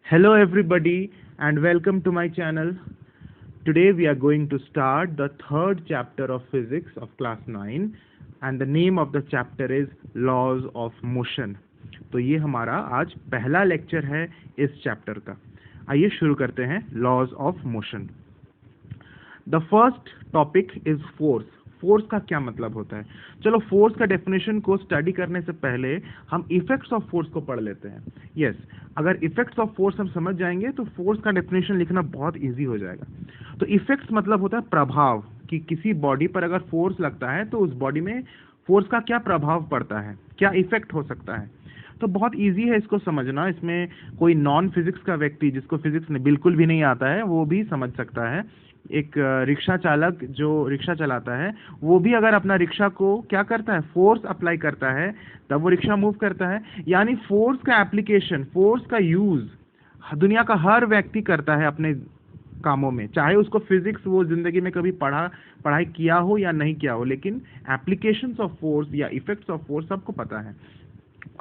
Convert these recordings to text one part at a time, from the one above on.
Hello everybody and welcome to my channel. Today we are going to start the third chapter of physics of class 9 and the name of the chapter is laws of motion. तो ये हमारा आज पहला lecture है इस chapter का. आइए शुरू करते हैं laws of motion. The first topic is force. Force का क्या मतलब होता है? चलो फोर्स का डेफिनेशन को स्टडी करने से पहले हम इफेक्ट्स ऑफ फोर्स को पढ़ लेते हैं. यस, अगर इफेक्ट्स ऑफ फोर्स हम समझ जाएंगे तो फोर्स का डेफिनेशन लिखना बहुत इजी हो जाएगा. तो इफेक्ट्स मतलब होता है प्रभाव, कि किसी बॉडी पर अगर फोर्स लगता है तो उस बॉडी में फोर्स का क्या प्रभाव पड़ता है, क्या इफेक्ट हो सकता है. तो बहुत इजी है इसको समझना. इसमें कोई नॉन फिजिक्स का व्यक्ति जिसको फिजिक्स बिल्कुल भी नहीं आता है वो भी समझ सकता है. एक रिक्शा चालक जो रिक्शा चलाता है वो भी अगर अपना रिक्शा को क्या करता है, फोर्स अप्लाई करता है, तब वो रिक्शा मूव करता है. यानी फोर्स का एप्लीकेशन, फोर्स का यूज दुनिया का हर व्यक्ति करता है अपने कामों में, चाहे उसको फिजिक्स वो जिंदगी में कभी पढ़ाई किया हो या नहीं किया हो, लेकिन एप्लीकेशंस ऑफ फोर्स या इफेक्ट्स ऑफ फोर्स सबको पता है.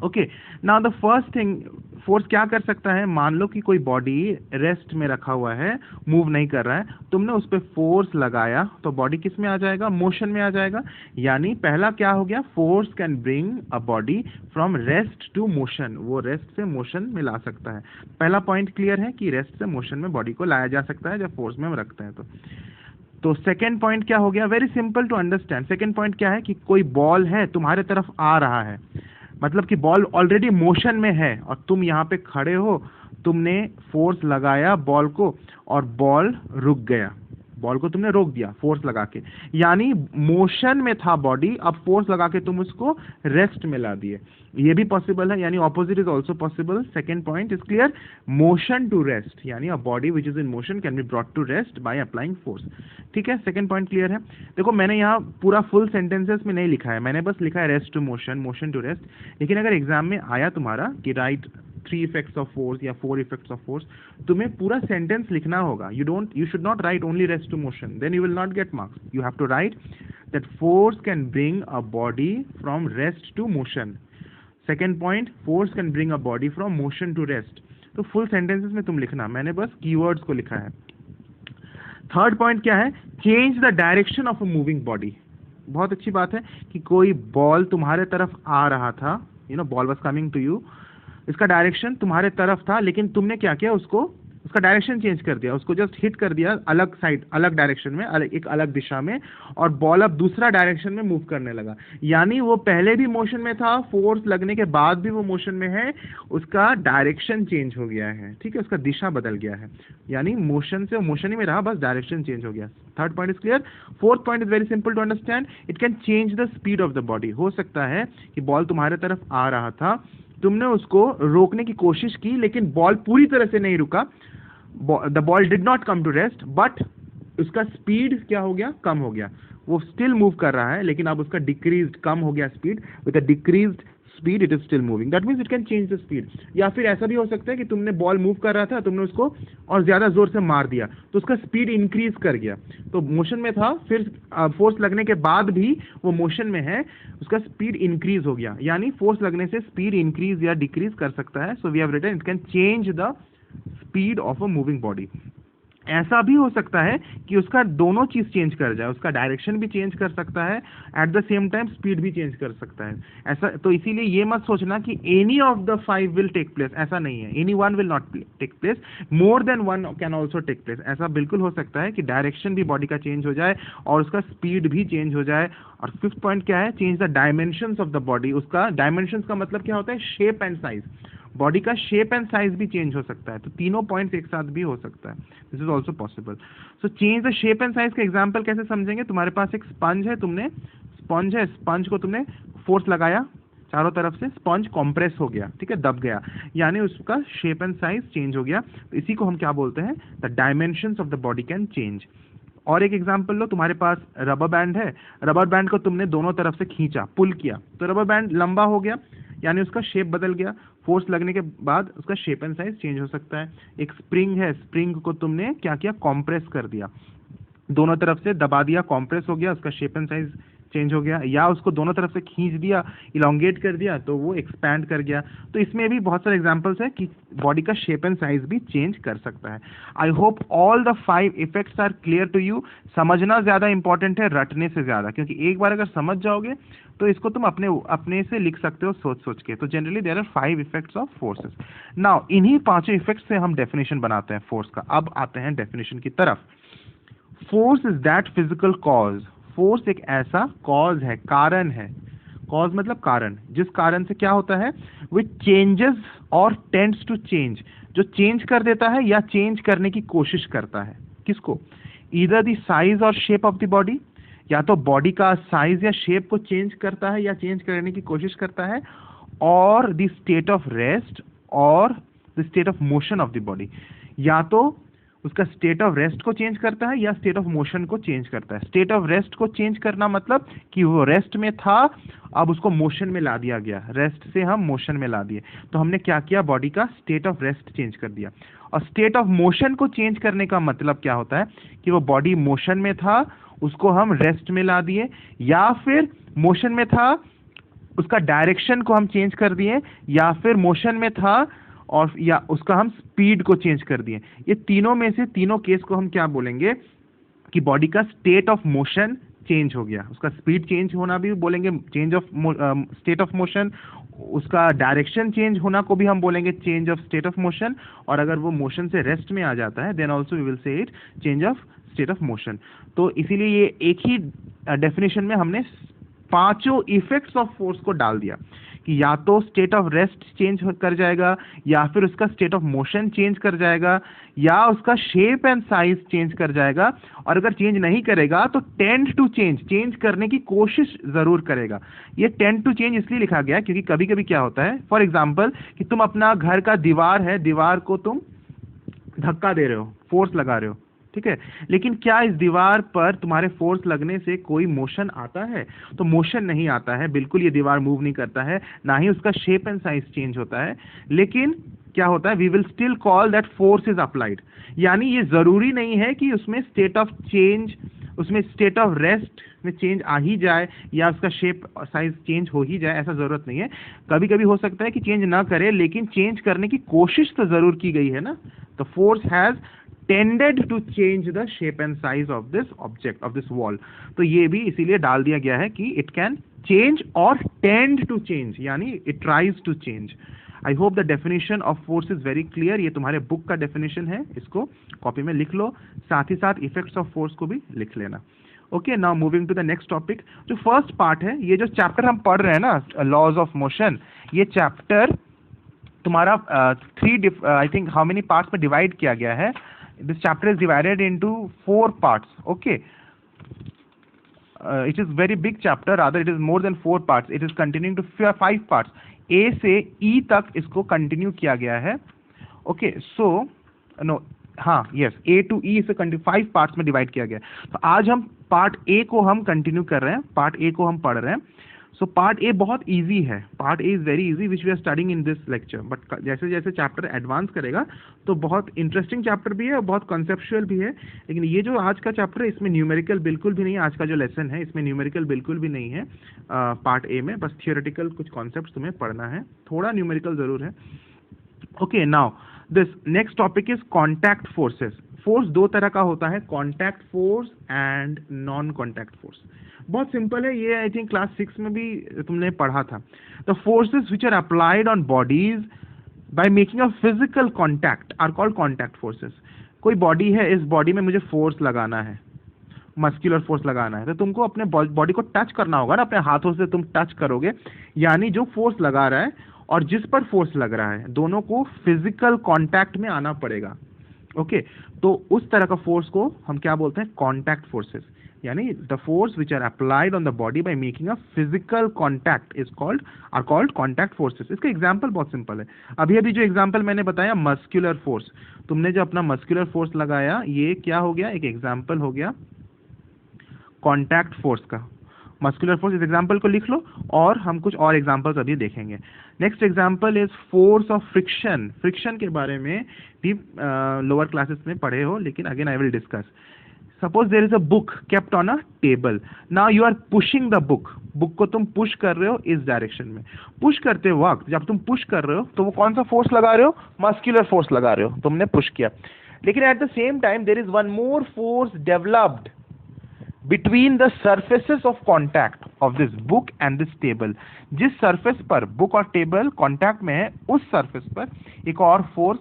Okay, now the first thing, force क्या कर सकता है. मान लो कि कोई बॉडी रेस्ट में रखा हुआ है, मूव नहीं कर रहा है, तुमने उस पर फोर्स लगाया तो बॉडी किस में आ जाएगा, मोशन में आ जाएगा. यानी पहला क्या हो गया, force can bring a body from rest to motion. वो रेस्ट से मोशन में ला सकता है. पहला पॉइंट क्लियर है कि रेस्ट से मोशन में बॉडी को लाया जा सकता है जब फोर्स में हम रखते हैं. तो सेकेंड पॉइंट क्या हो गया, very simple to understand. Second point क्या है कि कोई बॉल है तुम्हारे तरफ आ रहा है, मतलब कि बॉल ऑलरेडी मोशन में है और तुम यहाँ पे खड़े हो, तुमने फोर्स लगाया बॉल को और बॉल रुक गया. बॉल को तुमने रोक दिया फोर्स लगा के, यानी मोशन में था बॉडी, अब फोर्स लगा के तुम उसको रेस्ट में ला दिए. ये भी पॉसिबल है, यानी opposite is also possible. Second point is clear. Motion to rest, यानी a body which is in motion can be brought to rest by applying force. ठीक है, सेकेंड पॉइंट क्लियर है. देखो मैंने यहाँ पूरा फुल सेंटेंसेस में नहीं लिखा है, मैंने बस लिखा है rest to motion, motion to rest. लेकिन अगर एग्जाम में आया तुम्हारा कि राइट 3 इफेक्ट्स ऑफ फोर्स या 4 इफेक्ट्स ऑफ फोर्स, तुम्हें पूरा सेंटेंस लिखना होगा. You should not write only rest to motion, then you will not get marks. You have to write that force can bring a body from rest to motion. Second point, force can bring a body from motion to rest. तो full sentences में तुम लिखना, मैंने बस keywords को लिखा है. Third point क्या है, change the direction of a moving body. बहुत अच्छी बात है कि कोई बॉल तुम्हारे तरफ आ रहा था, ball was coming to you, इसका डायरेक्शन तुम्हारे तरफ था, लेकिन तुमने क्या किया, उसका डायरेक्शन चेंज कर दिया, उसको जस्ट हिट कर दिया अलग साइड, अलग डायरेक्शन में, एक अलग दिशा में, और बॉल अब दूसरा डायरेक्शन में मूव करने लगा. यानी वो पहले भी मोशन में था, फोर्स लगने के बाद भी वो मोशन में है, उसका डायरेक्शन चेंज हो गया है. ठीक है, उसका दिशा बदल गया है, यानी मोशन से मोशन ही में रहा, बस डायरेक्शन चेंज हो गया. Third point is clear. Fourth point is very simple to understand. It can change the speed of the body. हो सकता है कि बॉल तुम्हारे तरफ आ रहा था, तुमने उसको रोकने की कोशिश की, लेकिन बॉल पूरी तरह से नहीं रुका, the ball did not come to rest, but उसका स्पीड क्या हो गया, कम हो गया. वो स्टिल मूव कर रहा है, लेकिन अब उसका डिक्रीज्ड, कम हो गया speed. With a decreased speed it is still moving, that means it can change the speed. या फिर ऐसा भी हो सकता है कि तुमने बॉल मूव कर रहा था, तुमने उसको और ज्यादा जोर से मार दिया तो उसका स्पीड इंक्रीज कर गया. तो मोशन में था, फिर फोर्स लगने के बाद भी वो मोशन में है, उसका स्पीड इंक्रीज हो गया. यानी फोर्स लगने से स्पीड इंक्रीज या डिक्रीज कर सकता है. So we have written it can change the speed of a moving body. ऐसा भी हो सकता है कि उसका दोनों चीज चेंज कर जाए, उसका डायरेक्शन भी चेंज कर सकता है, eight the same time speed भी चेंज कर सकता है. ऐसा तो इसीलिए ये मत सोचना कि any of the 5 will take place, ऐसा नहीं है. Any one will not take place, more than one can also take place. ऐसा बिल्कुल हो सकता है कि डायरेक्शन भी बॉडी का चेंज हो जाए और उसका स्पीड भी चेंज हो जाए. और फिफ्थ पॉइंट क्या है, change the dimensions of the body. उसका डायमेंशंस का मतलब क्या होता है, शेप एंड साइज. बॉडी का शेप एंड साइज भी चेंज हो सकता है. तो तीनों पॉइंट्स एक साथ भी हो सकता है. This is also possible. So change the shape and size का एग्जांपल कैसे समझेंगे. तुम्हारे पास एक स्पंज है, स्पंज को तुमने फोर्स लगाया चारों तरफ से, स्पंज कॉम्प्रेस हो गया, ठीक है, दब गया, यानी उसका शेप एंड साइज चेंज हो गया. तो इसी को हम क्या बोलते हैं, the dimensions of the body can change. और एक एग्जांपल लो, तुम्हारे पास रबर बैंड है, रबर बैंड को तुमने दोनों तरफ से खींचा, पुल किया, तो रबर बैंड लंबा हो गया, यानी उसका शेप बदल गया. फोर्स लगने के बाद उसका शेप एंड साइज चेंज हो सकता है. एक स्प्रिंग है, स्प्रिंग को तुमने क्या किया, कॉम्प्रेस कर दिया, दोनों तरफ से दबा दिया, कॉम्प्रेस हो गया, उसका शेप एंड साइज चेंज हो गया, या उसको दोनों तरफ से खींच दिया, इलोंगेट कर दिया तो वो एक्सपैंड कर गया। तो इसमें भी बहुत सारे एग्जांपल्स है कि बॉडी का शेप एंड साइज भी चेंज कर सकता है। I hope all the 5 effects are clear to you. समझना ज़्यादा इंपॉर्टेंट है रटने से ज़्यादा, क्योंकि एक बार अगर समझ जाओगे तो इसको तुम अपने से लिख सकते हो सोच सोच के। तो generally there are 5 effects of forces. Now इन्हीं पांचों इफेक्ट्स से हम डेफिनेशन बनाते हैं फोर्स का। अब आते हैं डेफिनेशन की तरफ। Force is that physical cause. Force एक ऐसा कॉज है, कारण है। कॉज मतलब कारण, जिस कारण से क्या होता है, विच चेंजेस और टेंड्स टू चेंज, जो चेंज कर देता है या चेंज करने की कोशिश करता है। किसको? ईदर द साइज और शेप ऑफ द बॉडी, या तो बॉडी का साइज या शेप को चेंज करता है या चेंज करने की कोशिश करता है, और द स्टेट ऑफ रेस्ट और the state of motion of the body, या तो उसका स्टेट ऑफ रेस्ट को चेंज करता है या स्टेट ऑफ मोशन को चेंज करता है। स्टेट ऑफ रेस्ट को चेंज करना मतलब कि वो रेस्ट में था, अब उसको मोशन में ला दिया गया, रेस्ट से हम मोशन में ला दिए, तो हमने क्या किया, बॉडी का स्टेट ऑफ रेस्ट चेंज कर दिया। और स्टेट ऑफ मोशन को चेंज करने का मतलब क्या होता है कि वो बॉडी मोशन में था, उसको हम रेस्ट में ला दिए, या फिर मोशन में था, उसका डायरेक्शन को हम चेंज कर दिए, या फिर मोशन में था और या उसका हम स्पीड को चेंज कर दिए। ये तीनों में से तीनों केस को हम क्या बोलेंगे कि बॉडी का स्टेट ऑफ मोशन चेंज हो गया। उसका स्पीड चेंज होना भी बोलेंगे change of state of motion, उसका डायरेक्शन चेंज होना को भी हम बोलेंगे change of state of motion, और अगर वो मोशन से रेस्ट में आ जाता है then also we will say it change of state of motion. तो इसीलिए ये एक ही डेफिनेशन में हमने पांचों इफेक्ट्स ऑफ फोर्स को डाल दिया कि या तो स्टेट ऑफ रेस्ट चेंज कर जाएगा, या फिर उसका स्टेट ऑफ मोशन चेंज कर जाएगा, या उसका शेप एंड साइज चेंज कर जाएगा, और अगर चेंज नहीं करेगा तो टेंड टू चेंज, चेंज करने की कोशिश जरूर करेगा। ये टेंड टू चेंज इसलिए लिखा गया क्योंकि कभी कभी क्या होता है, फॉर एग्जाम्पल कि तुम अपना घर का दीवार है, दीवार को तुम धक्का दे रहे हो, फोर्स लगा रहे हो, ठीक है, लेकिन क्या इस दीवार पर तुम्हारे फोर्स लगने से कोई मोशन आता है? तो मोशन नहीं आता है, बिल्कुल ये दीवार मूव नहीं करता है, ना ही उसका शेप एंड साइज चेंज होता है, लेकिन क्या होता है, we will still call that force is applied. यानी ये जरूरी नहीं है कि उसमें स्टेट ऑफ चेंज, उसमें स्टेट ऑफ रेस्ट में चेंज आ ही जाए या उसका शेप साइज चेंज हो ही जाए, ऐसा जरूरत नहीं है। कभी कभी हो सकता है कि चेंज ना करे, लेकिन चेंज करने की कोशिश तो जरूर की गई है ना। तो force has tended to change the shape and size of this object, of this wall. तो ये भी इसीलिए डाल दिया गया है कि इट कैन चेंज और टेंड टू चेंज, यानी it tries to change. I hope the definition of force is very clear. ये तुम्हारे बुक का डेफिनेशन है, इसको कॉपी में लिख लो, साथ ही साथ इफेक्ट्स ऑफ फोर्स को भी लिख लेना। Okay, now moving to the next topic. जो फर्स्ट पार्ट है, ये जो चैप्टर हम पढ़ रहे हैं ना, लॉज ऑफ मोशन, ये चैप्टर तुम्हारा I think how many parts में डिवाइड किया गया है। This chapter is divided into 4 parts. Okay, it is very big chapter, rather it is more than 4 parts. It is continuing to 5 parts. A से E तक इसको continue किया गया है। Okay, so no, हाँ, yes, A to E से 5 parts में divide किया गया है। तो आज हम पार्ट A को हम कंटिन्यू कर रहे हैं, पार्ट A को हम पढ़ रहे हैं। सो पार्ट ए बहुत इजी है, part A is very easy which we are studying in this lecture, but जैसे जैसे चैप्टर एडवांस करेगा तो बहुत इंटरेस्टिंग चैप्टर भी है और बहुत कॉन्सेप्चुअल भी है। लेकिन ये जो आज का चैप्टर है, इसमें न्यूमेरिकल बिल्कुल भी नहीं है। आज का जो लेसन है इसमें न्यूमेरिकल बिल्कुल भी नहीं है पार्ट ए में, बस थियोरेटिकल कुछ कॉन्सेप्ट तुम्हें पढ़ना है, थोड़ा न्यूमेरिकल जरूर है। Okay, now this next topic is contact forces. Force 2 तरह का होता है, contact force and non contact force. बहुत सिंपल है ये, आई थिंक क्लास 6 में भी तुमने पढ़ा था। The forces which are applied on bodies by making a physical contact are called contact forces. कोई बॉडी है, इस बॉडी में मुझे फोर्स लगाना है, मस्कुलर फोर्स लगाना है, तो तुमको अपने बॉडी को टच करना होगा ना, अपने हाथों से तुम टच करोगे, यानी जो फोर्स लगा रहा है और जिस पर फोर्स लग रहा है दोनों को फिजिकल कॉन्टैक्ट में आना पड़ेगा। ओके, तो उस तरह का फोर्स को हम क्या बोलते हैं, कॉन्टैक्ट फोर्सेस। यानी the force which are applied on the body by making a physical contact is called are called contact forces. इसका एग्जांपल बहुत सिंपल है, अभी अभी जो एग्जांपल मैंने बताया मस्कुलर फोर्स, तुमने जो अपना मस्कुलर फोर्स लगाया, ये क्या हो गया, एक एग्जांपल हो गया कॉन्टैक्ट फोर्स का। मस्कुलर फोर्स, इस एग्जांपल को लिख लो और हम कुछ और एग्जांपल्स अभी देखेंगे। Next example is force of friction. Friction के बारे में भी लोअर क्लासेस में पढ़े हो, लेकिन again I will discuss. Suppose there is a book kept on a table, now you are pushing the book, book को तुम पुश कर रहे हो इस डायरेक्शन में। पुश करते वक्त जब तुम पुश कर रहे हो तो वो कौन सा फोर्स लगा रहे हो? मस्कुलर फोर्स लगा रहे हो, तुमने पुश किया। लेकिन at the same time there is one more force developed between the surfaces of contact of this book and this table. जिस सरफेस पर बुक और टेबल कॉन्टैक्ट में है उस सरफेस पर एक और फोर्स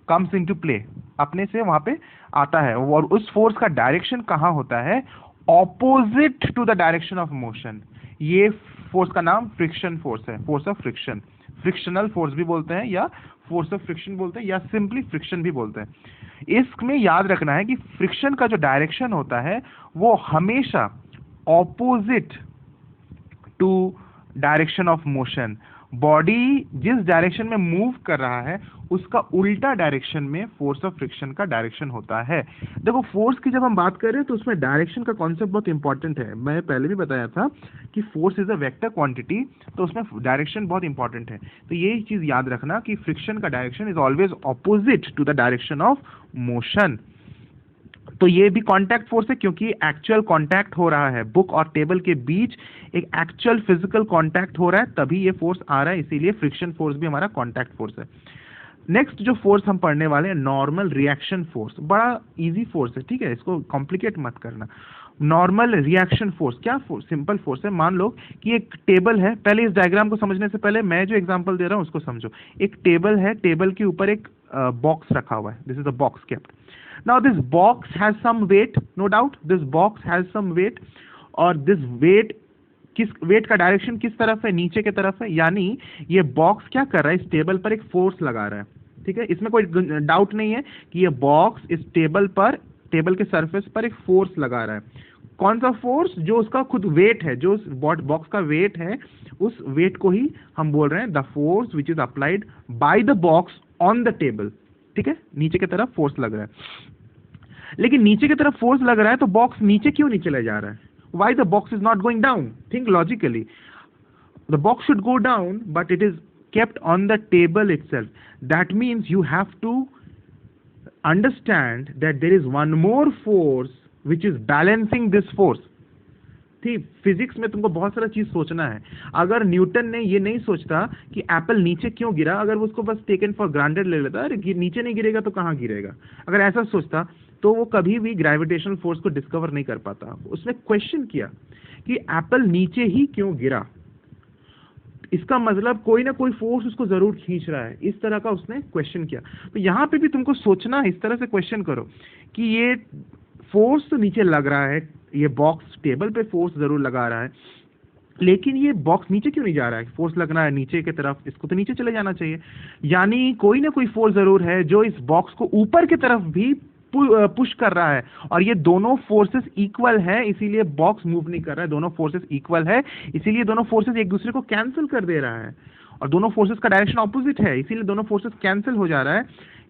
कम्स इनटू प्ले, अपने से वहां पे आता है, और उस फोर्स का डायरेक्शन कहाँ होता है? Opposite to the direction of motion. ये फोर्स का नाम फ्रिक्शन फोर्स है, force of friction. Frictional force भी बोलते हैं या फोर्स ऑफ फ्रिक्शन बोलते हैं या सिंपली फ्रिक्शन भी बोलते हैं। इसमें याद रखना है कि फ्रिक्शन का जो डायरेक्शन होता है वो हमेशा opposite to direction of motion. Body जिस डायरेक्शन में मूव कर रहा है उसका उल्टा डायरेक्शन में फोर्स ऑफ फ्रिक्शन का डायरेक्शन होता है। देखो फोर्स की जब हम बात कर रहे हैं तो उसमें डायरेक्शन का कॉन्सेप्ट बहुत इंपॉर्टेंट है। मैं पहले भी बताया था कि force is a vector quantity, तो उसमें डायरेक्शन बहुत इंपॉर्टेंट है। तो ये चीज याद रखना कि फ्रिक्शन का direction is always opposite to the direction of motion. तो ये भी कांटेक्ट फोर्स है क्योंकि एक्चुअल कांटेक्ट हो रहा है, बुक और टेबल के बीच एक एक्चुअल फिजिकल कांटेक्ट हो रहा है, तभी ये फोर्स आ रहा है, इसीलिए फ्रिक्शन फोर्स भी हमारा कांटेक्ट फोर्स है। नेक्स्ट जो फोर्स हम पढ़ने वाले हैं नॉर्मल रिएक्शन फोर्स, बड़ा इजी फोर्स है, ठीक है, इसको कॉम्प्लिकेट मत करना। नॉर्मल रिएक्शन फोर्स क्या सिंपल फोर्स है। मान लो कि एक टेबल है, पहले इस डायग्राम को समझने से पहले मैं जो एग्जांपल दे रहा हूं उसको समझो। एक टेबल है, टेबल के ऊपर एक बॉक्स रखा हुआ है, this is a box kept. Now this box has some weight, no doubt this box has some weight, और this weight किस वेट का डायरेक्शन किस तरफ है? नीचे की तरफ है। यानी ये बॉक्स क्या कर रहा है? इस टेबल पर एक फोर्स लगा रहा है, ठीक है, इसमें कोई डाउट नहीं है कि ये बॉक्स इस टेबल पर, टेबल के सरफेस पर एक फोर्स लगा रहा है। कौन सा फोर्स? जो उसका खुद वेट है, जो बॉक्स का वेट है, उस वेट को ही हम बोल रहे हैं the force which is applied by the box on the table, ठीक है, नीचे की तरफ फोर्स लग रहा है। लेकिन नीचे की तरफ फोर्स लग रहा है तो बॉक्स नीचे क्यों नहीं चले जा रहा है? Why the box is not going down? Think logically, the box should go down but it is kept on the table itself. That means you have to understand that there is one more force which is balancing this force. ठीक, physics में तुमको बहुत सारा चीज सोचना है। अगर Newton ने ये नहीं सोचता कि एप्पल नीचे क्यों गिरा, अगर वो उसको बस टेकन फॉर ग्रांटेड ले लेता, अरे नीचे नहीं गिरेगा तो कहाँ गिरेगा, अगर ऐसा सोचता तो वो कभी भी ग्रेविटेशनल फोर्स को डिस्कवर नहीं कर पाता। उसने क्वेश्चन किया कि एप्पल नीचे ही क्यों गिरा, इसका मतलब कोई ना कोई फोर्स उसको जरूर खींच रहा है, इस तरह का उसने क्वेश्चन किया। तो यहाँ पे भी तुमको सोचना, इस तरह से क्वेश्चन करो कि ये फोर्स तो नीचे लग रहा है, ये बॉक्स टेबल पे फोर्स जरूर लगा रहा है, लेकिन ये बॉक्स नीचे क्यों नहीं जा रहा है? फोर्स लग रहा है नीचे की तरफ, इसको तो नीचे चले जाना चाहिए। यानी कोई ना कोई फोर्स जरूर है जो इस बॉक्स को ऊपर की तरफ भी पुश कर रहा है, और ये दोनों फोर्सेस इक्वल है, इसीलिए बॉक्स मूव नहीं कर रहा है। दोनों फोर्सेस इक्वल है, इसीलिए दोनों फोर्सेस एक दूसरे को कैंसिल कर दे रहा है, और दोनों फोर्सेस का डायरेक्शन ऑपोजिट है, इसीलिए दोनों फोर्सेस कैंसिल हो जा रहा है।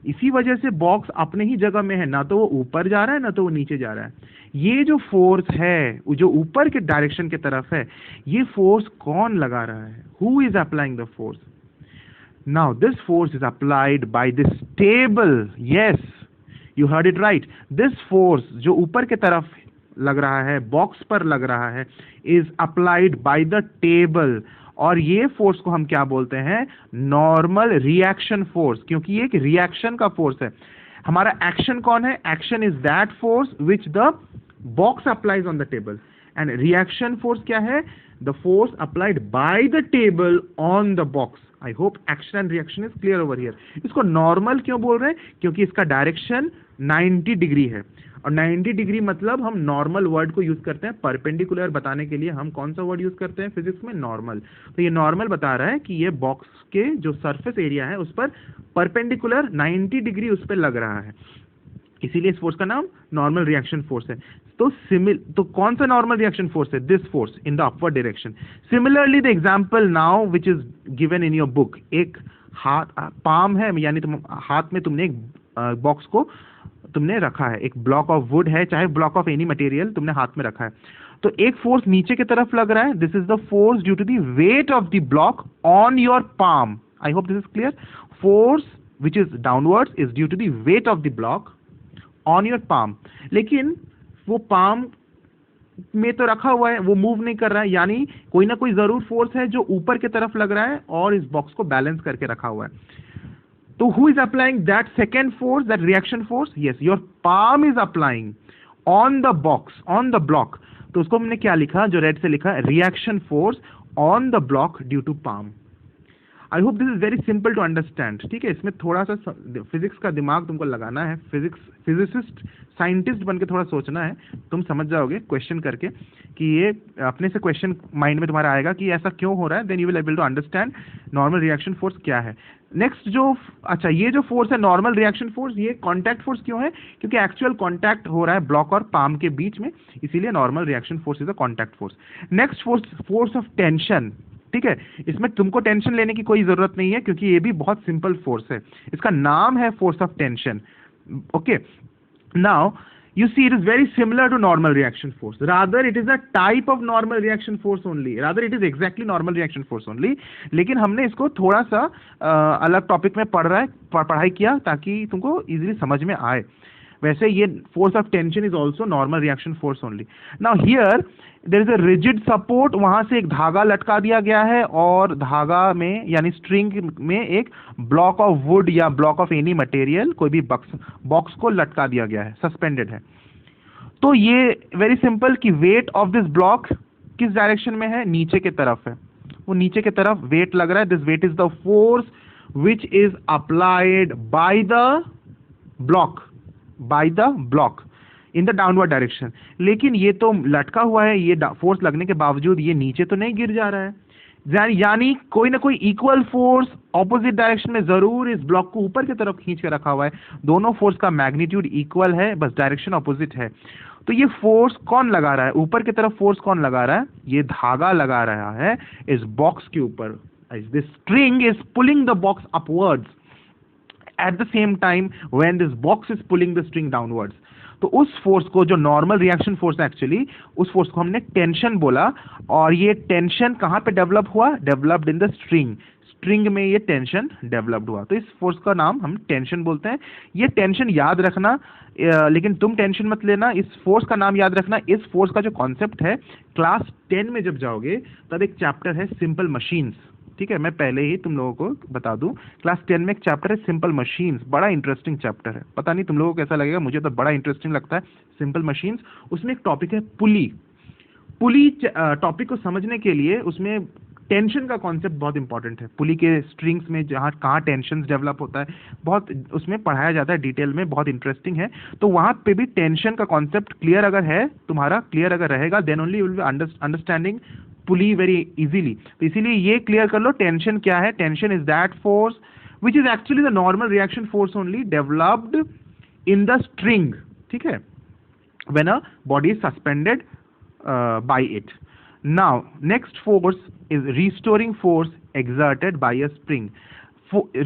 इसी वजह से बॉक्स अपने ही जगह में है, ना तो वो ऊपर जा रहा है ना तो वो नीचे जा रहा है। ये जो फोर्स है जो ऊपर के डायरेक्शन की तरफ है, ये फोर्स कौन लगा रहा है? Who is applying the force? Now this force is applied by this table. Yes, you heard it right. This force जो ऊपर की तरफ लग रहा है, बॉक्स पर लग रहा है, is applied by the table, और ये फोर्स को हम क्या बोलते हैं? नॉर्मल रिएक्शन फोर्स, क्योंकि ये एक रिएक्शन का फोर्स है। हमारा एक्शन कौन है? Action is that force which the box applies on the table, and reaction force क्या है? The force applied by the table on the box. I hope action and reaction is clear over here. इसको normal क्यों बोल रहे हैं? क्योंकि इसका direction 90 degree है, और 90 डिग्री मतलब हम नॉर्मल वर्ड को यूज करते हैं। परपेंडिकुलर बताने के लिए हम कौन सा वर्ड यूज करते हैं फिजिक्स में? नॉर्मल। तो ये नॉर्मल बता रहा है कि ये बॉक्स के जो सरफेस एरिया है उस पर परपेंडिकुलर 90 डिग्री उस पर लग रहा है, इसीलिए इस फोर्स का नाम नॉर्मल रिएक्शन फोर्स है। तो कौन सा नॉर्मल रिएक्शन फोर्स है? This force in the upward direction. Similarly the example now which is given in your book, एक हाथ पाम है, यानी तुम हाथ में तुमने एक बॉक्स को तुमने रखा है, एक ब्लॉक ऑफ वुड है, चाहे ब्लॉक ऑफ एनी मटेरियल तुमने हाथ में रखा है, तो एक फोर्स नीचे की तरफ लग रहा है, this is the force due to the weight of the block on your palm. I hope this is clear. Force which is downwards is due to the weight of the block on your palm. लेकिन वो palm में तो रखा हुआ है, वो move नहीं कर रहा है, यानी कोई ना कोई जरूर फोर्स है जो ऊपर की तरफ लग रहा है और इस बॉक्स को बैलेंस करके रखा हुआ है। तो who is applying that second force, that reaction force? Yes, your palm is applying on the box, on the block. तो उसको हमने क्या लिखा, जो रेड से लिखा, reaction force on the block due to palm. I hope this is very simple to understand. ठीक है, इसमें थोड़ा सा फिजिक्स का दिमाग तुमको लगाना है, फिजिसिस्ट साइंटिस्ट बन के थोड़ा सोचना है, तुम समझ जाओगे क्वेश्चन करके कि ये अपने से क्वेश्चन माइंड में तुम्हारा आएगा कि ऐसा क्यों हो रहा है, then you will able to understand normal reaction force क्या है। नेक्स्ट जो अच्छा, ये जो फोर्स है नॉर्मल रिएक्शन फोर्स, ये कॉन्टैक्ट फोर्स क्यों है? क्योंकि एक्चुअल कॉन्टैक्ट हो रहा है ब्लॉक और पाम के बीच में, इसीलिए normal reaction force is a contact force. Next force, force of tension. ठीक है, इसमें तुमको टेंशन लेने की कोई जरूरत नहीं है क्योंकि ये भी बहुत सिंपल फोर्स है, इसका नाम है force of tension. Okay, now you see it is very similar to normal reaction force, rather it is a type of normal reaction force only, rather it is exactly normal reaction force only, लेकिन हमने इसको थोड़ा सा अलग topic में पढ़ाई किया ताकि तुमको इजीली समझ में आए। वैसे ये force of tension is also normal reaction force only. Now here there is a rigid support, वहां से एक धागा लटका दिया गया है और धागा में यानी स्ट्रिंग में एक ब्लॉक ऑफ वुड या ब्लॉक ऑफ एनी मटेरियल, कोई भी बॉक्स को लटका दिया गया है, सस्पेंडेड है। तो ये वेरी सिंपल कि वेट ऑफ दिस ब्लॉक किस डायरेक्शन में है, नीचे की तरफ है, वो नीचे की तरफ वेट लग रहा है। This weight is the force which is applied by the block in the downward direction. लेकिन ये तो लटका हुआ है, ये फोर्स लगने के बावजूद ये नीचे तो नहीं गिर जा रहा है, यानी कोई ना कोई इक्वल फोर्स ऑपोजिट डायरेक्शन में जरूर इस ब्लॉक को ऊपर की तरफ खींच के रखा हुआ है। दोनों फोर्स का मैग्नीट्यूड इक्वल है, बस डायरेक्शन ऑपोजिट है। तो ये फोर्स कौन लगा रहा है, ऊपर की तरफ फोर्स कौन लगा रहा है? ये धागा लगा रहा है इस बॉक्स के ऊपर। This string is pulling the box upwards at the same time when this box is pulling the string downwards. तो उस फोर्स को, जो नॉर्मल रिएक्शन फोर्स है एक्चुअली, उस फोर्स को हमने टेंशन बोला। और ये टेंशन कहाँ पे डेवलप हुआ? डेवलप्ड इन द स्ट्रिंग में ये टेंशन डेवलप्ड हुआ, तो इस फोर्स का नाम हम टेंशन बोलते हैं। ये टेंशन याद रखना, लेकिन तुम टेंशन मत लेना, इस फोर्स का नाम याद रखना। इस फोर्स का जो कॉन्सेप्ट है, क्लास 10 में जब जाओगे तब एक चैप्टर है सिंपल मशीन्स। ठीक है, मैं पहले ही तुम लोगों को बता दूं, क्लास 10 में एक चैप्टर है सिंपल मशीन्स, बड़ा इंटरेस्टिंग चैप्टर है। पता नहीं तुम लोगों को कैसा लगेगा, मुझे तो बड़ा इंटरेस्टिंग लगता है सिंपल मशीन्स। उसमें एक टॉपिक है पुली टॉपिक को समझने के लिए उसमें टेंशन का कॉन्सेप्ट बहुत इंपॉर्टेंट है। पुली के स्ट्रिंग्स में जहाँ कहाँ टेंशन डेवलप होता है, बहुत उसमें पढ़ाया जाता है डिटेल में, बहुत इंटरेस्टिंग है। तो वहाँ पे भी टेंशन का कॉन्सेप्ट क्लियर अगर है, तुम्हारा क्लियर अगर रहेगा, then only you will be understanding pulley very easily. तो इसीलिए ये क्लियर कर लो, टेंशन क्या है? Tension is that force which is actually the normal reaction force only developed in the string. ठीक है, when a body is suspended by it. Now, next force is restoring force exerted by a spring.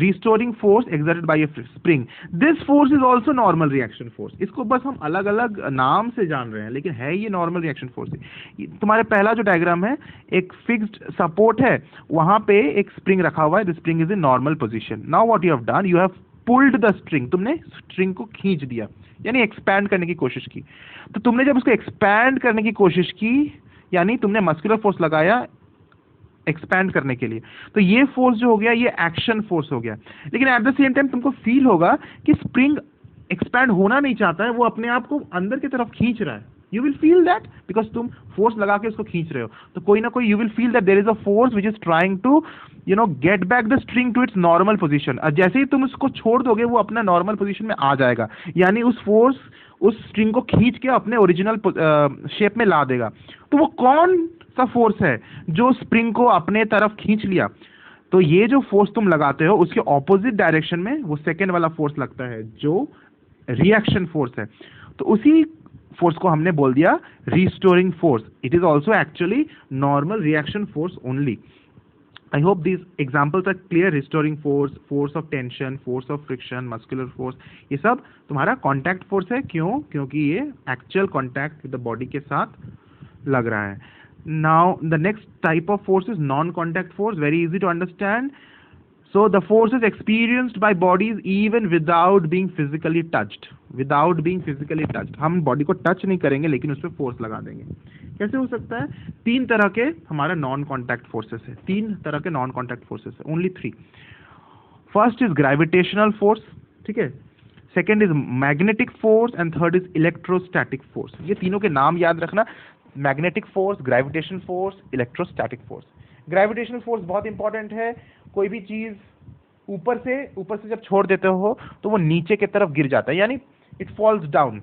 Restoring force exerted by a spring. This force is also normal reaction force. इसको बस हम अलग अलग नाम से जान रहे हैं, लेकिन है ये नॉर्मल रिएक्शन फोर्स है। तुम्हारे पहला जो डायग्राम है, एक फिक्स्ड सपोर्ट है, वहां पे एक स्प्रिंग रखा हुआ है। The spring is in normal position. Now what you have done, you have pulled the string, तुमने स्ट्रिंग को खींच दिया, यानी एक्सपैंड करने की कोशिश की। तो तुमने जब उसको एक्सपैंड करने की कोशिश की, यानी तुमने मस्कुलर फोर्स लगाया एक्सपैंड करने के लिए, तो ये फोर्स जो हो गया ये एक्शन फोर्स हो गया। लेकिन एट द सेम टाइम तुमको फील होगा कि स्प्रिंग एक्सपैंड होना नहीं चाहता है, वो अपने आप को अंदर की तरफ खींच रहा है। You will feel that because तुम फोर्स लगा के उसको खींच रहे हो, तो कोई ना कोई you will feel that there is a force which is trying to get back the string to its normal position. जैसे ही तुम उसको छोड़ दोगे वो अपना नॉर्मल पोजिशन में आ जाएगा, यानी उस फोर्स उस स्ट्रिंग को खींच के अपने ओरिजिनल शेप में ला देगा। तो वो कौन सा फोर्स है जो स्प्रिंग को अपने तरफ खींच लिया? तो ये जो फोर्स तुम लगाते हो उसके ऑपोजिट डायरेक्शन में वो सेकेंड वाला फोर्स लगता है जो रिएक्शन फोर्स है। तो उसी फोर्स को हमने बोल दिया restoring force. It is also actually normal reaction force only. I hope these examples are clear. Restoring force, force of tension, force of friction, muscular force, ये सब तुम्हारा contact force है। क्यों? क्योंकि ये actual contact with the body के साथ लग रहा है। Now the next type of force is non-contact force. Very easy to understand. So the force is experienced by bodies even without being physically touched. Without being physically touched. हम body को touch नहीं करेंगे लेकिन उस पर force लगा देंगे. कैसे हो सकता है? 3 तरह के हमारा नॉन कॉन्टैक्ट फोर्सेस है. 3 तरह के नॉन कॉन्टैक्ट फोर्सेस है. Only 3. First is gravitational force. ठीक है. Second is magnetic force and third is electrostatic force. ये तीनों के नाम याद रखना. Magnetic force, gravitation force, electrostatic force. Gravitational force बहुत इंपॉर्टेंट है. कोई भी चीज ऊपर से जब छोड़ देते हो तो वो नीचे की तरफ गिर जाता है, यानी इट फॉल्स डाउन.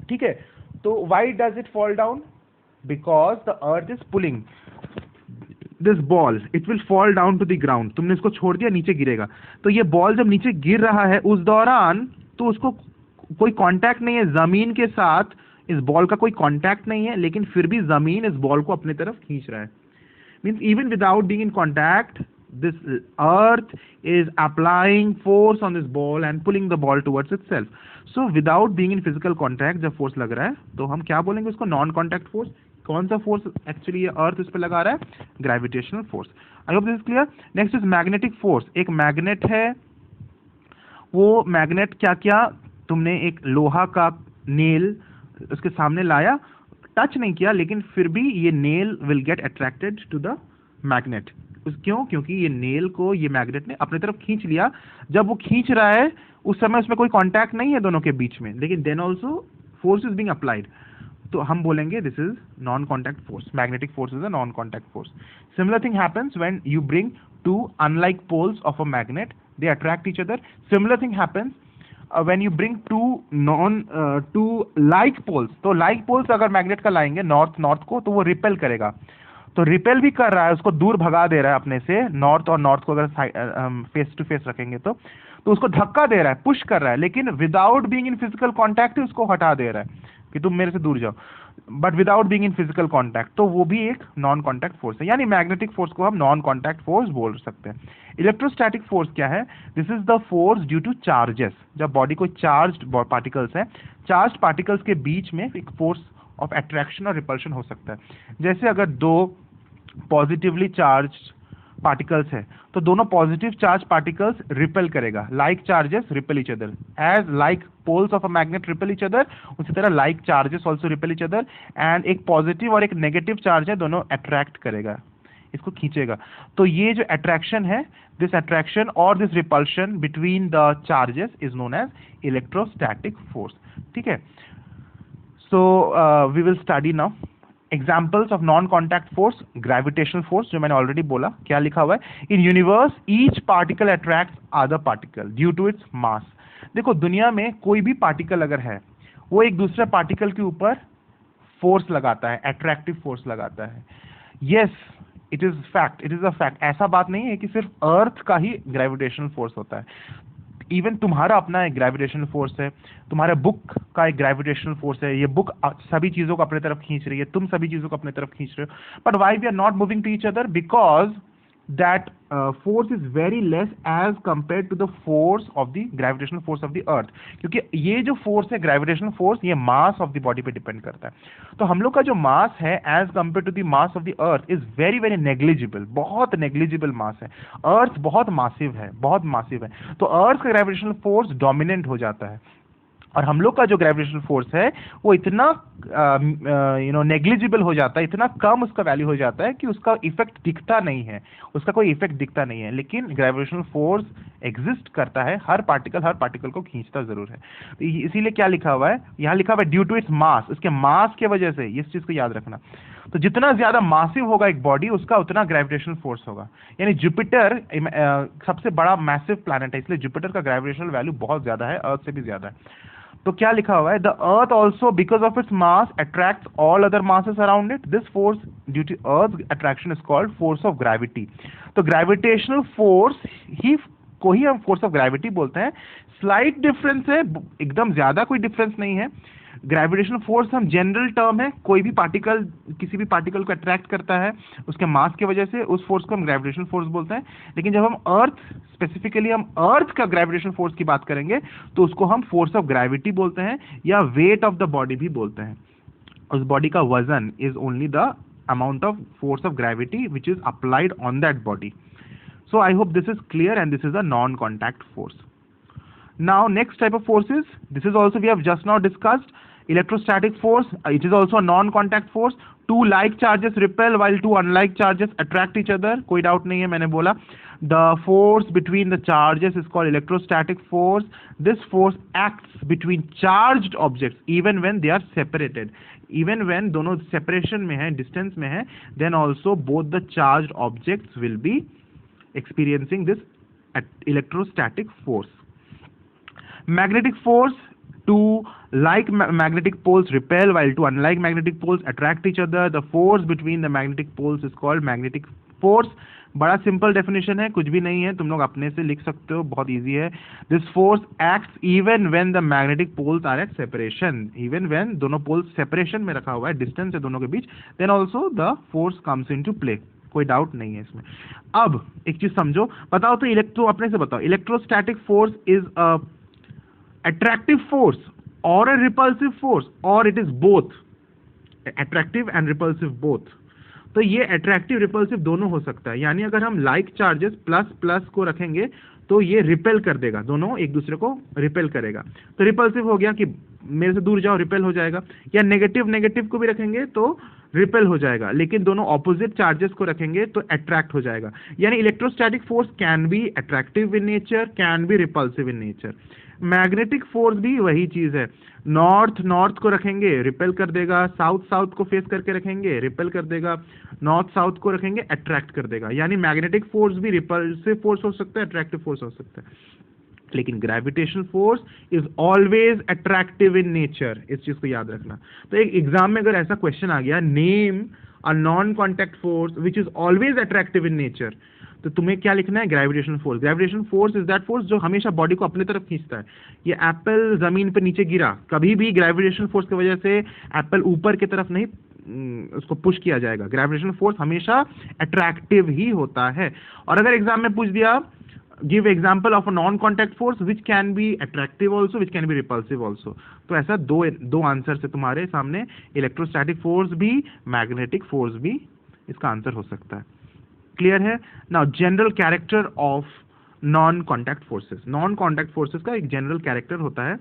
ठीक है. तो why does it fall down? Because the earth is pulling this ball. It will fall down to the ground. तुमने इसको छोड़ दिया, नीचे गिरेगा. तो ये बॉल जब नीचे गिर रहा है उस दौरान तो उसको कोई कांटेक्ट नहीं है जमीन के साथ. इस बॉल का कोई कांटेक्ट नहीं है, लेकिन फिर भी जमीन इस बॉल को अपनी तरफ खींच रहा है. Means even without being in contact, this earth is applying force on this ball and pulling the ball towards itself. So without being in physical contact जब force लग रहा है तो हम क्या बोलेंगे उसको? Non contact force. कौन सा फोर्स एक्चुअली ये अर्थ इस पे लगा रहा है? Gravitational force. I hope this is clear. Next is magnetic force. एक मैग्नेट है. वो मैग्नेट क्या किया? तुमने एक लोहा का नेल उसके सामने लाया, टच नहीं किया, लेकिन फिर भी ये nail will get attracted to the magnet. क्यों? क्योंकि ये नेल को ये मैग्नेट ने अपनी तरफ खींच लिया. जब वो खींच रहा है उस समय उसमें कोई कांटेक्ट नहीं है दोनों के बीच में, लेकिन then also force is being applied. तो हम बोलेंगे this is non contact force. Magnetic force is a non contact force. Similar thing happens when you bring 2 unlike poles of a magnet, they attract each other. Similar thing happens when you bring 2 like poles. तो like poles अगर magnet का लाएंगे north को तो वो repel करेगा. तो repel भी कर रहा है, उसको दूर भगा दे रहा है अपने से. नॉर्थ और नॉर्थ को अगर फेस टू फेस रखेंगे तो उसको धक्का दे रहा है, पुश कर रहा है, लेकिन without being in physical contact उसको हटा दे रहा है कि तुम मेरे से दूर जाओ. But without being in physical contact, तो वो भी एक नॉन कॉन्टैक्ट फोर्स है. यानी मैग्नेटिक फोर्स को हम नॉन कॉन्टैक्ट फोर्स बोल सकते हैं. इलेक्ट्रोस्टैटिक फोर्स क्या है? This is the force due two charges. जब बॉडी को चार्ज्ड पार्टिकल्स है, चार्ज्ड पार्टिकल्स के बीच में एक फोर्स ऑफ अट्रैक्शन और रिपल्शन हो सकता है. जैसे अगर 2 पॉजिटिवली चार्ज्ड पार्टिकल्स है तो दोनों पॉजिटिव चार्ज पार्टिकल्स रिपेल करेगा. Like charges repel each other. As like poles of a magnet repel each other, उसी तरह like charges also repel each other. And एक पॉजिटिव और एक नेगेटिव चार्ज है, दोनों अट्रैक्ट करेगा, इसको खींचेगा. तो ये जो अट्रैक्शन है, दिस अट्रैक्शन और this repulsion between the charges is known as electrostatic force. ठीक है. So we will study now examples of non contact force. Gravitational force जो मैंने ऑलरेडी बोला, क्या लिखा हुआ है? In universe each particle attracts other particle due to its mass. देखो, दुनिया में कोई भी पार्टिकल अगर है वो एक दूसरे पार्टिकल के ऊपर फोर्स लगाता है, अट्रैक्टिव फोर्स लगाता है. Yes, it is fact, it is a fact. ऐसा बात नहीं है कि सिर्फ अर्थ का ही ग्रेविटेशनल फोर्स होता है. इवन तुम्हारा अपना एक ग्रेविटेशनल फोर्स है, तुम्हारे बुक का एक ग्रेविटेशनल फोर्स है. ये बुक सभी चीजों को अपनी तरफ खींच रही है, तुम सभी चीजों को अपनी तरफ खींच रहे हो. But why we are not moving to each other? Because that force is very less as compared to the force of the gravitational force of the earth. क्योंकि ये जो फोर्स है ग्रेविटेशनल फोर्स, ये मास ऑफ द बॉडी पे depend करता है. तो हम लोग का जो मास है as compared to the mass of the earth is very very negligible. बहुत नेग्लिजिबल मास है. अर्थ बहुत मासिव है, बहुत मासिव है. तो अर्थ का ग्रेविटेशनल फोर्स डोमिनेंट हो जाता है, और हम लोग का जो ग्रेविटेशनल फोर्स है वो इतना नेग्लिजिबल हो जाता है, इतना कम उसका वैल्यू हो जाता है कि उसका इफेक्ट दिखता नहीं है, उसका कोई इफेक्ट दिखता नहीं है. लेकिन ग्रेविटेशनल फोर्स एग्जिस्ट करता है. हर पार्टिकल को खींचता जरूर है. इसीलिए क्या लिखा हुआ है? यहाँ लिखा हुआ है ड्यू टू इट्स मास. इसके मास के वजह से, इस चीज को याद रखना. तो जितना ज्यादा मासिव होगा एक बॉडी, उसका उतना ग्रेविटेशनल फोर्स होगा. यानी जुपिटर सबसे बड़ा मैसिव प्लैनेट है, इसलिए जुपिटर का ग्रेविटेशनल वैल्यू बहुत ज्यादा है, अर्थ से भी ज्यादा है. तो क्या लिखा हुआ है? The earth also because of its mass attracts all other masses around it. This force due to earth attraction is called force of gravity. तो ग्रेविटेशनल फोर्स को ही हम फोर्स ऑफ ग्रेविटी बोलते हैं. स्लाइट डिफरेंस है, एकदम ज्यादा कोई डिफरेंस नहीं है. ग्रेविटेशनल फोर्स हम जनरल टर्म है, कोई भी पार्टिकल किसी भी पार्टिकल को अट्रैक्ट करता है उसके मास की वजह से, उस फोर्स को हम ग्रेविटेशनल फोर्स बोलते हैं. लेकिन जब हम अर्थ स्पेसिफिकली हम अर्थ का ग्रेविटेशनल फोर्स की बात करेंगे तो उसको हम फोर्स ऑफ ग्रेविटी बोलते हैं, या वेट ऑफ द बॉडी भी बोलते हैं. उस बॉडी का वजन is only the amount of force of gravity which is applied on that body. So I hope this is clear, and this is a non-contact force. Now next type of forces, this is also we have just now discussed, electrostatic force. It is also a non-contact force. Two like charges repel while two unlike charges attract each other. कोई doubt नहीं है, मैंने बोला the force between the charges is called electrostatic force. This force acts between charged objects even when they are separated. Even when दोनों separation में है, distance में है, then also both the charged objects will be experiencing this electrostatic force. Magnetic force, two like magnetic poles repel while two unlike magnetic poles attract each other. The force between the magnetic poles is called magnetic force. बड़ा simple definition है, कुछ भी नहीं है, तुम लोग अपने से लिख सकते हो, बहुत इजी है. This force acts even when the magnetic poles are at separation. Even when दोनों पोल्स सेपरेशन में रखा हुआ है, डिस्टेंस है दोनों के बीच, then also the force comes into play. कोई डाउट नहीं है इसमें. अब एक चीज समझो, बताओ तो इलेक्ट्रो, अपने से बताओ, electrostatic force is a attractive force or a repulsive force, or it is both, attractive and repulsive both. तो ये attractive repulsive दोनों हो सकता है. यानी अगर हम like charges प्लस प्लस को रखेंगे तो ये रिपेल कर देगा, दोनों एक दूसरे को रिपेल करेगा. तो रिपल्सिव हो गया कि मेरे से दूर जाओ, रिपेल हो जाएगा. या नेगेटिव नेगेटिव को भी रखेंगे तो रिपेल हो जाएगा, लेकिन दोनों ऑपोजिट चार्जेस को रखेंगे तो अट्रैक्ट हो जाएगा. यानी electrostatic force can be attractive in nature, can be repulsive in nature. Magnetic force भी वही चीज है. नॉर्थ नॉर्थ को रखेंगे रिपेल कर देगा, साउथ साउथ को फेस करके रखेंगे रिपेल कर देगा, नॉर्थ साउथ को रखेंगे अट्रैक्ट कर देगा. यानी मैग्नेटिक फोर्स भी रिपल्सिव फोर्स हो सकता है, अट्रैक्टिव फोर्स हो सकता है. लेकिन gravitational force is always attractive in nature. इस चीज को याद रखना. तो एक एग्जाम में अगर ऐसा क्वेश्चन आ गया, name a non contact force which is always attractive in nature, तो तुम्हें क्या लिखना है? Gravitational force. Gravitational force is that force जो हमेशा बॉडी को अपनी तरफ खींचता है. ये एप्पल जमीन पे नीचे गिरा, कभी भी ग्रेविटेशनल फोर्स की वजह से एप्पल ऊपर की तरफ नहीं उसको पुश किया जाएगा. ग्रेविटेशनल फोर्स हमेशा अट्रैक्टिव ही होता है. और अगर एग्जाम में पूछ दिया, give example of a non contact force which can be attractive also, which can be repulsive also, तो ऐसा दो आंसर है तुम्हारे सामने. इलेक्ट्रोस्टैटिक फोर्स भी, मैग्नेटिक फोर्स भी इसका आंसर हो सकता है. क्लियर है? Now general character of non contact forces. Non contact forces का एक जनरल कैरेक्टर होता है.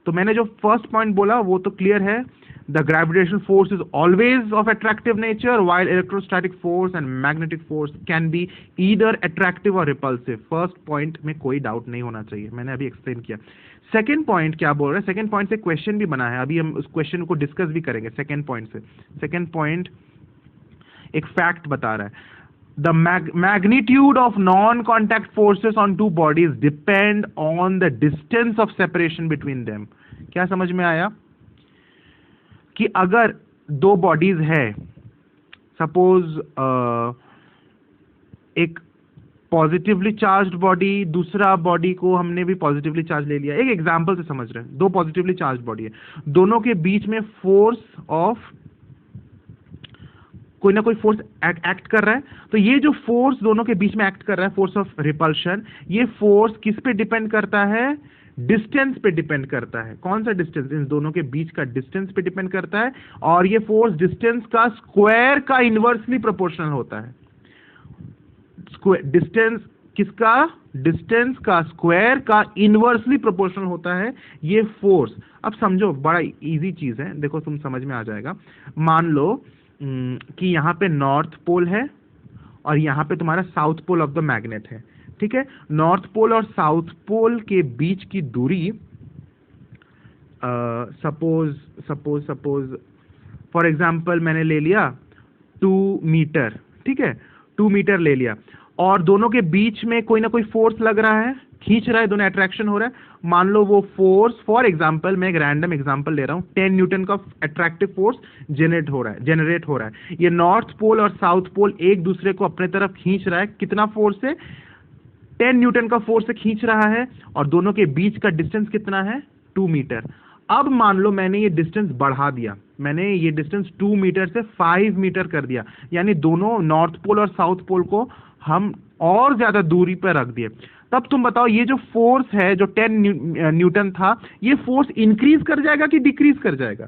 तो मैंने जो फर्स्ट पॉइंट बोला वो तो क्लियर है. The gravitational force is always of attractive nature, while electrostatic force and magnetic force can be either attractive और रिपल्सिव. फर्स्ट पॉइंट में कोई डाउट नहीं होना चाहिए, मैंने अभी एक्सप्लेन किया. सेकेंड पॉइंट क्या बोल रहे हैं? सेकेंड पॉइंट से क्वेश्चन भी बना है, अभी हम उस क्वेश्चन को डिस्कस भी करेंगे. सेकेंड पॉइंट से, सेकेंड पॉइंट एक फैक्ट बता रहा है. The magnitude of non-contact forces on two bodies depend on the distance of separation between them. क्या समझ में आया? कि अगर दो बॉडीज है, सपोज एक पॉजिटिवली चार्ज्ड बॉडी, दूसरा बॉडी को हमने भी पॉजिटिवली चार्ज ले लिया. एक एग्जांपल से समझ रहे हैं, दो पॉजिटिवली चार्ज्ड बॉडी है, दोनों के बीच में फोर्स ऑफ कोई ना कोई फोर्स एक्ट कर रहा है. तो ये जो फोर्स दोनों के बीच में एक्ट कर रहा है, फोर्स ऑफ रिपल्शन, ये फोर्स किस पे डिपेंड करता है? डिस्टेंस पे डिपेंड करता है. कौन सा डिस्टेंस? इन दोनों के बीच का डिस्टेंस पे डिपेंड करता है. और ये फोर्स डिस्टेंस का स्क्वायर का इनवर्सली प्रोपोर्शनल होता है. डिस्टेंस किसका? डिस्टेंस का स्क्वायर का इनवर्सली प्रोपोर्शनल होता है ये फोर्स. अब समझो, बड़ा इजी चीज है, देखो तुम समझ में आ जाएगा. मान लो कि यहाँ पे नॉर्थ पोल है और यहाँ पे तुम्हारा south pole of the magnet है. ठीक है? नॉर्थ पोल और साउथ पोल के बीच की दूरी सपोज फॉर एग्जांपल मैंने ले लिया 2 मीटर. ठीक है? 2 मीटर ले लिया और दोनों के बीच में कोई ना कोई फोर्स लग रहा है, खींच रहा है, दोनों अट्रैक्शन हो रहा है. मान लो वो फोर्स, फॉर एग्जांपल मैं एक रैंडम एग्जांपल ले रहा हूं, 10 न्यूटन का अट्रैक्टिव फोर्स जनरेट हो रहा है. ये नॉर्थ पोल और साउथ पोल एक दूसरे को अपने तरफ खींच रहा है. कितना फोर्स से? 10 न्यूटन का फोर्स से खींच रहा है. और दोनों के बीच का डिस्टेंस कितना है? 2 मीटर. अब मान लो मैंने ये डिस्टेंस बढ़ा दिया, मैंने ये डिस्टेंस 2 मीटर से 5 मीटर कर दिया. यानी दोनों नॉर्थ पोल और साउथ पोल को हम और ज्यादा दूरी पर रख दिए. तब तुम बताओ, ये जो फोर्स है जो 10 न्यूटन था, ये फोर्स इंक्रीज कर जाएगा कि डिक्रीज कर जाएगा?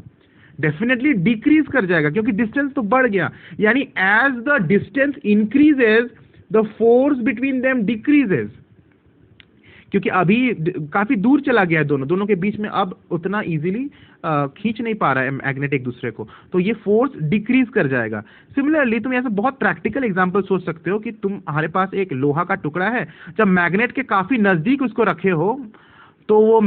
डेफिनेटली डिक्रीज कर जाएगा, क्योंकि डिस्टेंस तो बढ़ गया. यानी as the distance increases the force between them decreases, क्योंकि अभी काफी दूर चला गया है दोनों के बीच में, अब उतना इजीली खींच नहीं पा रहा है मैग्नेट एक दूसरे को, तो ये फोर्स डिक्रीज कर जाएगा। सिमिलरली तुम ऐसे बहुत प्रैक्टिकल एग्जांपल सोच सकते हो कि तुम्हारे पास एक लोहा का टुकड़ा है, जब मैग्नेट के काफी नजदीक उसको रखे हो तो वो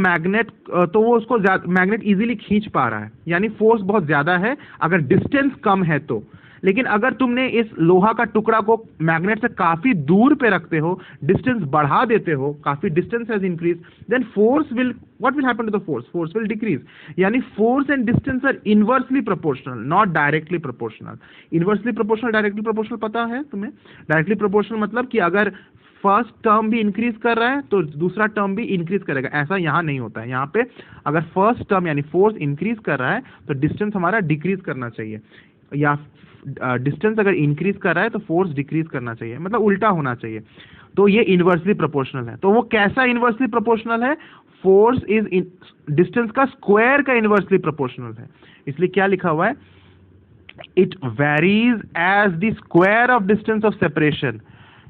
उसको मैग्नेट इजीली खींच पा रहा है, यानी फोर्स बहुत ज्यादा है अगर डिस्टेंस कम है तो। लेकिन अगर तुमने इस लोहा का टुकड़ा को मैग्नेट से काफी दूर पे रखते हो, डिस्टेंस बढ़ा देते हो, काफी distance has increase, then what will happen to the force will decrease. यानी force and distance are inversely proportional, not directly proportional. Inversely proportional, directly proportional पता है तुम्हें? डायरेक्टली प्रोपोर्शनल मतलब कि अगर फर्स्ट टर्म भी इंक्रीज कर रहा है तो दूसरा टर्म भी इंक्रीज करेगा, ऐसा यहां नहीं होता है। यहां पे अगर फर्स्ट टर्म यानी फोर्स इंक्रीज कर रहा है तो डिस्टेंस हमारा डिक्रीज करना चाहिए, या डिस्टेंस अगर इंक्रीज कर रहा है तो फोर्स डिक्रीज करना चाहिए, मतलब उल्टा होना चाहिए। तो ये इनवर्सली प्रोपोर्शनल है। तो वो कैसा इनवर्सली प्रोपोर्शनल है? फोर्स इज डिस्टेंस का स्क्वायर का इनवर्सली प्रोपोर्शनल है। इसलिए क्या लिखा हुआ है? It varies as the square of distance of separation.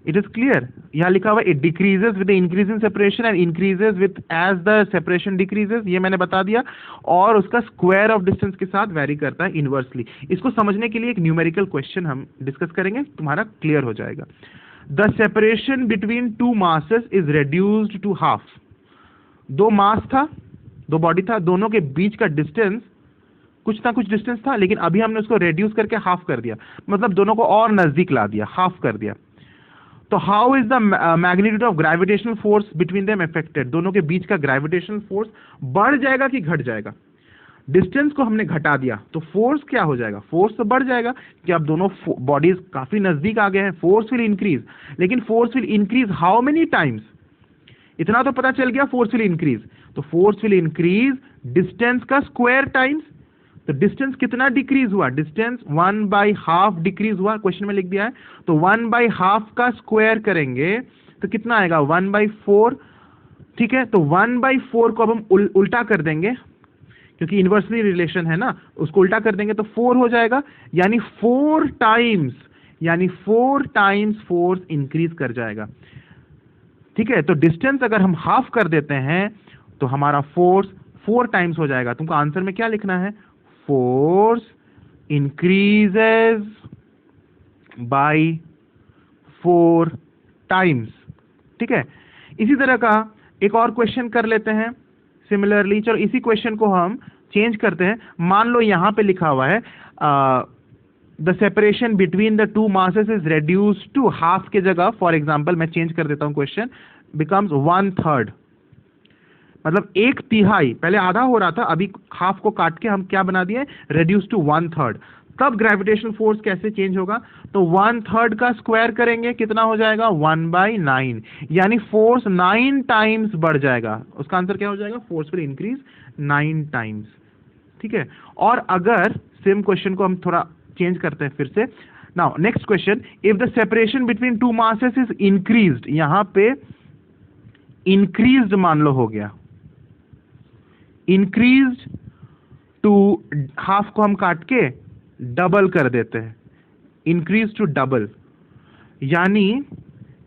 It is clear? यहां लिखा हुआ है it decreases with the increase in separation and increases with as the separation decreases, ये मैंने बता दिया। और उसका स्क्वायर ऑफ डिस्टेंस के साथ वेरी करता है इनवर्सली। इसको समझने के लिए एक न्यूमेरिकल क्वेश्चन हम डिस्कस करेंगे, तुम्हारा क्लियर हो जाएगा। The separation between two masses is reduced to half. दो मास था, दो बॉडी था, दोनों के बीच का डिस्टेंस कुछ ना कुछ डिस्टेंस था, लेकिन अभी हमने उसको रेड्यूस करके हाफ कर दिया, मतलब दोनों को और नजदीक ला दिया, हाफ कर दिया। तो how is the magnitude of gravitational force between them affected? दोनों के बीच का ग्रेविटेशनल फोर्स बढ़ जाएगा कि घट जाएगा? डिस्टेंस को हमने घटा दिया तो फोर्स क्या हो जाएगा? फोर्स तो बढ़ जाएगा कि अब दोनों बॉडीज काफी नजदीक आ गए हैं, फोर्स विल इंक्रीज। लेकिन force will increase how many times? इतना तो पता चल गया, फोर्स विल इंक्रीज। तो फोर्स विल इंक्रीज डिस्टेंस का स्क्वायर टाइम्स। तो डिस्टेंस कितना डिक्रीज हुआ? डिस्टेंस 1/2 डिक्रीज हुआ, क्वेश्चन में लिख दिया है। तो 1/2 का स्क्वायर करेंगे तो कितना आएगा? 1/4। ठीक है, तो 1/4 को अब हम उल्टा कर देंगे, क्योंकि इनवर्सली रिलेशन है ना, उसको उल्टा कर देंगे तो 4 हो जाएगा, यानी 4 टाइम्स फोर्स इंक्रीज कर जाएगा। ठीक है, तो डिस्टेंस अगर हम हाफ कर देते हैं तो हमारा फोर्स 4 टाइम्स हो जाएगा। तुमको आंसर में क्या लिखना है? Force increases by 4 times. ठीक है, इसी तरह का एक और क्वेश्चन कर लेते हैं सिमिलरली। चलो इसी क्वेश्चन को हम चेंज करते हैं। मान लो यहां पे लिखा हुआ है the separation between the two masses is reduced to half के जगह, फॉर एग्जाम्पल मैं चेंज कर देता हूं, क्वेश्चन बिकम्स 1/3, मतलब 1/3। पहले आधा हो रहा था, अभी हाफ को काट के हम क्या बना दिए? Reduce to 1/3। तब ग्रेविटेशनल फोर्स कैसे चेंज होगा? तो 1/3 का स्क्वायर करेंगे, कितना हो जाएगा? 1/9, यानी फोर्स 9 टाइम्स बढ़ जाएगा। उसका आंसर क्या हो जाएगा? Force will increase 9 times. ठीक है, और अगर सेम क्वेश्चन को हम थोड़ा चेंज करते हैं फिर से। Now next question, if the separation between two masses is increased, यहां पे इंक्रीज्ड मान लो हो गया, इंक्रीज्ड टू हाफ को हम काट के डबल कर देते हैं, इंक्रीज टू डबल, यानी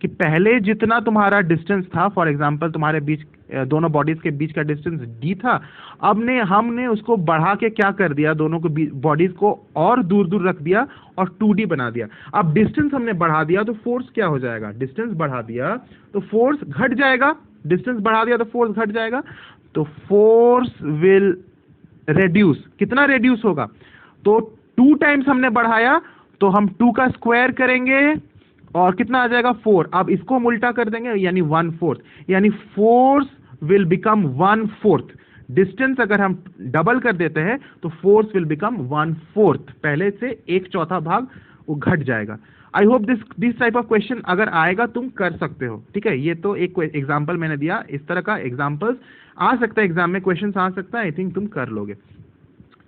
कि पहले जितना तुम्हारा डिस्टेंस था, फॉर एग्जांपल तुम्हारे बीच दोनों बॉडीज के बीच का डिस्टेंस d था, अब हमने उसको बढ़ा के क्या कर दिया? दोनों को बॉडीज को और दूर दूर रख दिया और 2d बना दिया। अब डिस्टेंस हमने बढ़ा दिया तो फोर्स क्या हो जाएगा? डिस्टेंस बढ़ा दिया तो फोर्स घट जाएगा, डिस्टेंस बढ़ा दिया तो फोर्स घट जाएगा। तो फोर्स विल रेड्यूस, कितना रेड्यूस होगा? तो 2 टाइम्स हमने बढ़ाया तो हम 2 का स्क्वायर करेंगे और कितना आ जाएगा? 4। अब इसको हम उल्टा कर देंगे, यानी 1/4, यानी फोर्स विल बिकम 1/4। डिस्टेंस अगर हम डबल कर देते हैं तो फोर्स विल बिकम 1/4, पहले से 1/4 भाग वो घट जाएगा। आई hope this type of question अगर आएगा तुम कर सकते हो। ठीक है, ये तो एक एग्जाम्पल मैंने दिया, इस तरह का एग्जाम्पल्स आ सकता है एग्जाम में, क्वेश्चन आ सकता है, आई थिंक तुम कर लोगे।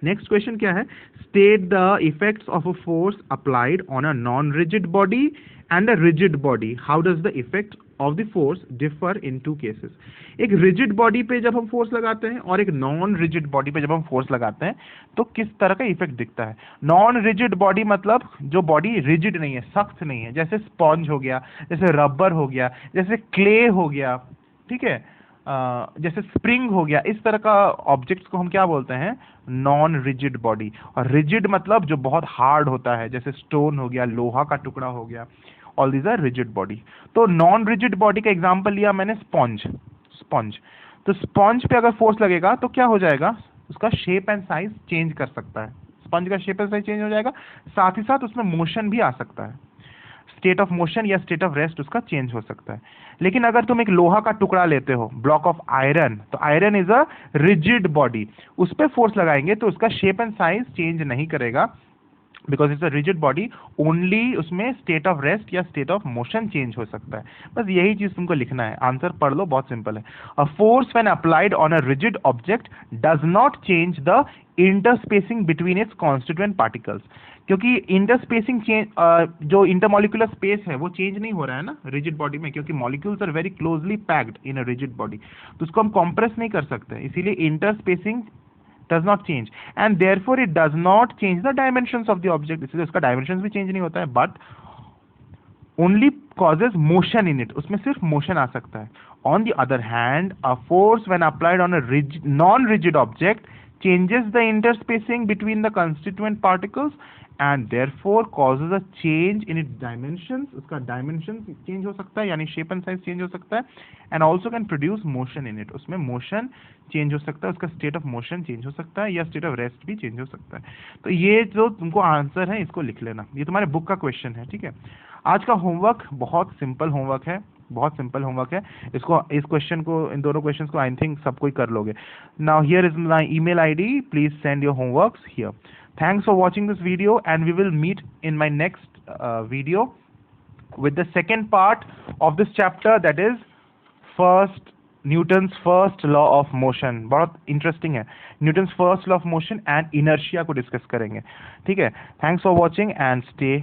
नेक्स्ट क्वेश्चन क्या है? State the effects of a force applied on a non rigid body and a rigid body, how does the effect of the force differ in two cases. एक rigid body पे जब हम force लगाते हैं और एक नॉन रिजिड बॉडी पे जब हम फोर्स लगाते हैं तो किस तरह का इफेक्ट दिखता है. नॉन रिजिड बॉडी मतलब जो बॉडी रिजिड नहीं है, सख्त नहीं है, जैसे स्पॉन्ज हो गया, जैसे रबर हो गया, जैसे क्ले हो गया, ठीक है, जैसे स्प्रिंग हो गया, इस तरह का ऑब्जेक्ट्स को हम क्या बोलते हैं, नॉन रिजिड बॉडी. और रिजिड मतलब जो बहुत हार्ड होता है, जैसे स्टोन हो गया, लोहा का टुकड़ा हो गया, all these are rigid body. तो नॉन रिजिड बॉडी का एग्जांपल लिया मैंने स्पॉन्ज. तो स्पॉन्ज पे अगर फोर्स लगेगा तो क्या हो जाएगा, उसका शेप एंड साइज चेंज कर सकता है. स्पंज का शेप एंड साइज चेंज हो जाएगा, साथ ही साथ उसमें मोशन भी आ सकता है, स्टेट ऑफ मोशन या स्टेट ऑफ रेस्ट उसका चेंज हो सकता है. लेकिन अगर तुम एक लोहा का टुकड़ा लेते हो, ब्लॉक ऑफ आयरन, तो iron is a rigid body, उस पर फोर्स लगाएंगे तो उसका शेप एंड साइज चेंज नहीं करेगा, because it's a rigid body. Only उसमें स्टेट ऑफ रेस्ट या स्टेट ऑफ मोशन चेंज हो सकता है. बस यही चीज तुमको लिखना है. आंसर पढ़ लो, बहुत सिंपल है. A force when applied on a rigid object does not change the interspacing between its constituent particles. क्योंकि इंटरस्पेसिंग चेंज, जो इंटरमॉलिक्यूलर स्पेस है वो चेंज नहीं हो रहा है ना रिजिड बॉडी में, क्योंकि molecules are very closely packed in a rigid body, तो उसको हम कॉम्प्रेस नहीं कर सकते, इसीलिए इंटरस्पेसिंग does not change and therefore it does not change the dimensions of the object. इसलिए उसका dimensions भी change नहीं होता है, but only causes motion in it. उसमें सिर्फ motion आ सकता है. On the other hand, a force when applied on a non-rigid object changes the interspacing between the constituent particles and therefore causes a change in its dimensions. उसका dimensions change हो सकता है, यानी shape and size change हो सकता है, and also can produce motion in it. उसमें motion change हो सकता है, उसका state of motion change हो सकता है, या state of rest भी change हो सकता है. तो ये जो तुमको आंसर है इसको लिख लेना, ये तुम्हारे बुक का क्वेश्चन है, ठीक है. आज का होमवर्क बहुत सिंपल होमवर्क है, बहुत सिंपल होमवर्क है. इसको, इस क्वेश्चन को, इन दोनों क्वेश्चंस को आई थिंक सब कोई कर लोगे. Now here is my email ID, please send your homeworks here. Thanks for watching this video and we will meet in my next video with the second part of this chapter, that is Newton's first law of motion. बहुत interesting है. Newton's first law of motion and inertia को discuss करेंगे, ठीक है. Thanks for watching and stay